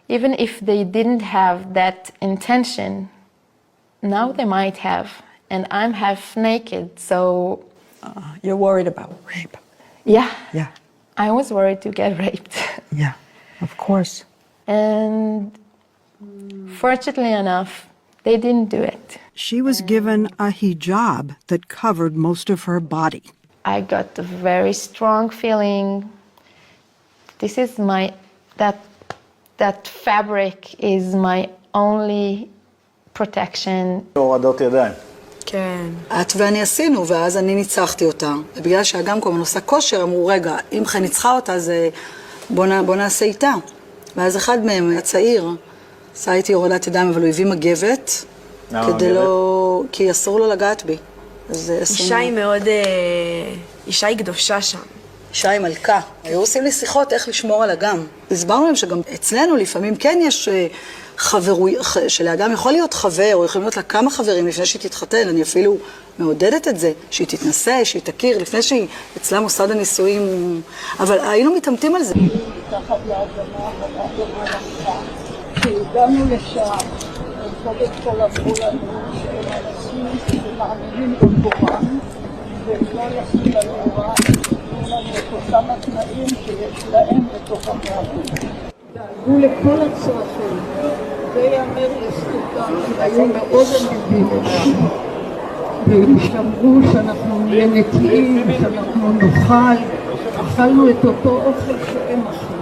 Even if they didn't have that intention, now they might have. And I'm half naked, so... You're worried about rape. Yeah. Yeah. I was worried to get raped. Yeah, of course. And fortunately enough, they didn't do it. She was given a hijab that covered most of her body. I got a very strong feeling. This is that fabric is my only protection. הורדות ידיים. כן. את ואני עשינו, ואז אני ניצחתי אותה. ובגלל שהגם כל הזמן עושה כושר, אמרו, רגע, אם חי ניצחה אותה, אז בוא נעשה איתה. ואז אחד מהם, הצעיר, עשה איתי הורדת ידיים, אבל הוא הביא מגבת, כדי לא... כי אסור לו לגעת בי. אישה היא מאוד... אישה היא קדושה שם. אישה היא מלכה. היו עושים לי שיחות איך לשמור על אגם. הסברנו להם שגם אצלנו לפעמים כן יש שלאדם יכול להיות חבר, או יכולים להיות לה כמה חברים לפני שהיא תתחתן. אני אפילו מעודדת את זה, שהיא תתנסה, שהיא תכיר, לפני שהיא אצלה מוסד הנישואים. אבל היינו מתאמתים על זה. מתחת לאדמה, כשהגענו לשם, קודם כל אמרו לנו שהם אנשים שמאמינים בקוראן, והם לא יעשו לנו רע, יתנו לנו את אותם התנאים שיש להם בתוך המעבוד. דאגו לכל הצרכים, זה יאמר לזכותם, היו מאוד אמיתיים, והם שמרו שאנחנו נהיה נקיים, שאנחנו נאכל, אכלנו את אותו אוכל שהם אכלו.